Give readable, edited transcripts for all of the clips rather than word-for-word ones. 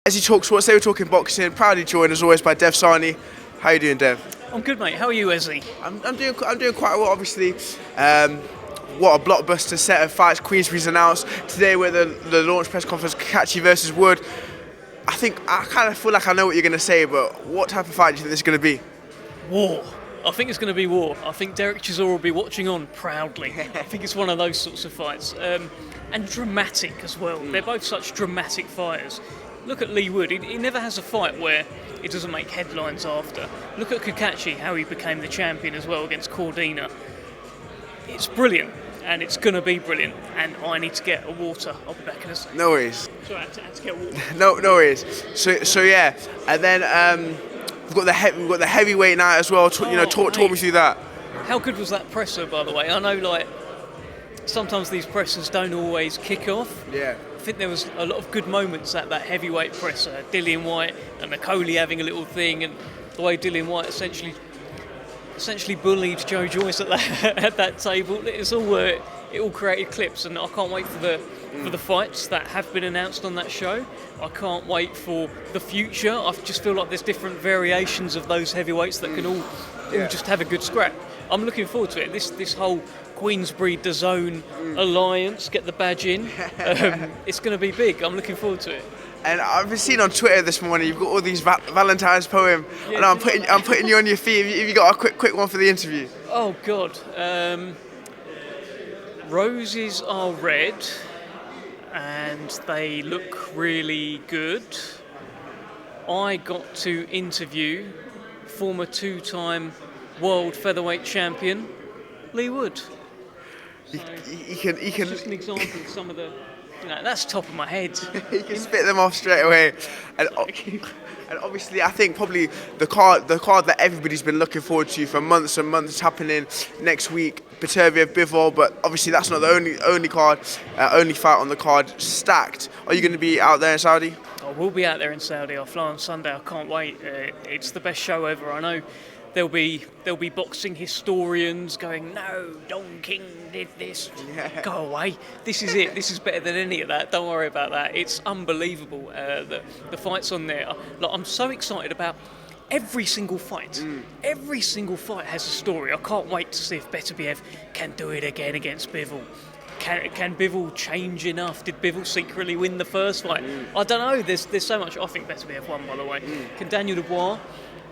As he talks sports, they were talking boxing. Proudly joined as always by Dev Sahni. How you doing, Dev? I'm good, mate. How are you, Ezzy? I'm doing quite well, obviously. What a blockbuster set of fights Queensberry's announced today with the launch press conference, Cacace versus Wood. I kind of feel like I know what you're going to say, but what type of fight do you think this is going to be? War. I think it's going to be war. I think Derek Chisora will be watching on proudly. I think it's one of those sorts of fights. And dramatic as well. They're both such dramatic fighters. Look at Lee Wood. He never has a fight where it doesn't make headlines after. Look at Cacace, how he became the champion as well against Cordina. It's brilliant. And it's going to be brilliant. And I need to get a water. I'll be back in a second. No worries. Sorry, I had to get water. No worries. So yeah. And then we've got the heavyweight night as well. Talk me through that. How good was that presser, by the way? I know, sometimes these pressers don't always kick off. Yeah. I think there was a lot of good moments at that heavyweight presser. Dillian Whyte and Coley having a little thing, and the way Dillian Whyte essentially bullied Joe Joyce at that table. It all created clips, and I can't wait for the fights that have been announced on that show. I can't wait for the future. I just feel like there's different variations of those heavyweights that can all just have a good scrap. I'm looking forward to it. This whole Queensberry DAZN alliance, get the badge in. It's going to be big. I'm looking forward to it. And I've been seeing on Twitter this morning, you've got all these Valentine's poem. Yeah, and I'm putting you on your feet. Have you got a quick one for the interview? Oh God. Roses are red, and they look really good. I got to interview former two-time world featherweight champion Lee Wood. He can. Just an example of some of the. That's top of my head. He can spit them off straight away, and obviously I think probably the card that everybody's been looking forward to for months and months happening next week. Beterbiev, Bivol, but obviously that's not the only fight on the card. Stacked. Are you going to be out there in Saudi? I will be out there in Saudi. I'll fly on Sunday. I can't wait. It's the best show ever. I know. There'll be boxing historians going, no, Don King did this. Yeah. Go away. This is it. This is better than any of that. Don't worry about that. It's unbelievable. The fights on there. I'm so excited about every single fight. Every single fight has a story. I can't wait to see if Beterbiev can do it again against Bivol. Can Bivol change enough? Did Bivol secretly win the first fight? I don't know. There's so much. I think Beterbiev won, by the way. Can Daniel Dubois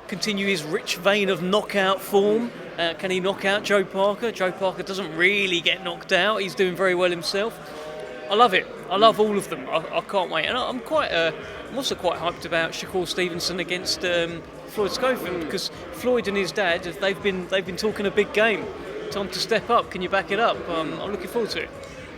continue his rich vein of knockout form? Can he knock out Joe Parker? Joe Parker doesn't really get knocked out. He's doing very well himself. I love it. I love all of them. I can't wait. And I'm also quite hyped about Shakur Stevenson against Floyd Schofield, because Floyd and his dad, they've been talking a big game. Time to step up. Can you back it up? I'm looking forward to it.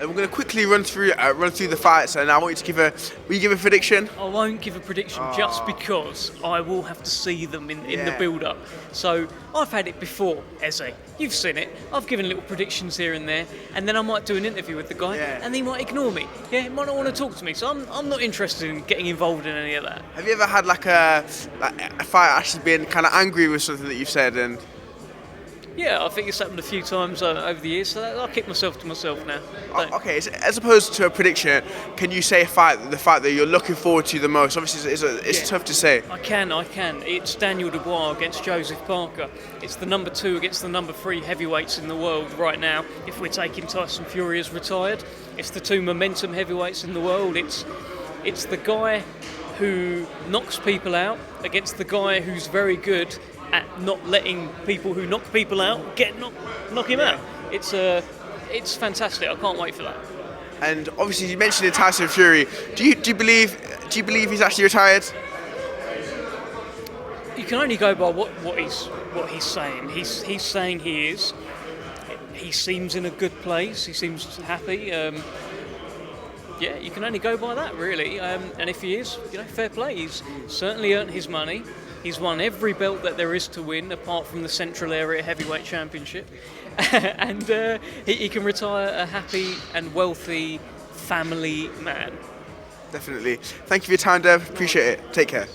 And we're going to quickly run through the fights, and I want you to will you give a prediction? I won't give a prediction just because I will have to see them in the build-up. So I've had it before, Eze. You've seen it. I've given little predictions here and there, and then I might do an interview with the guy, and he might ignore me. Yeah, he might not want to talk to me. So I'm not interested in getting involved in any of that. Have you ever had a fight actually been kind of angry with something that you've said and? Yeah, I think it's happened a few times over the years, so I'll kick myself to myself now. Okay, so as opposed to a prediction, can you say the fight that you're looking forward to the most? Obviously, it's tough to say. I can. It's Daniel Dubois against Joseph Parker. It's the number 2 against the number 3 heavyweights in the world right now, if we're taking Tyson Fury as retired. It's the 2 momentum heavyweights in the world. It's the guy who knocks people out against the guy who's very good at not letting people who knock people out knock him out. It's fantastic. I can't wait for that. And obviously, you mentioned Tyson Fury. Do you believe he's actually retired? You can only go by what he's saying. He's saying he is. He seems in a good place. He seems happy. Yeah, you can only go by that, really. And if he is, fair play. He's certainly earned his money. He's won every belt that there is to win, apart from the Central Area Heavyweight Championship. And he can retire a happy and wealthy family man. Definitely. Thank you for your time, Dev. Appreciate it. Take care.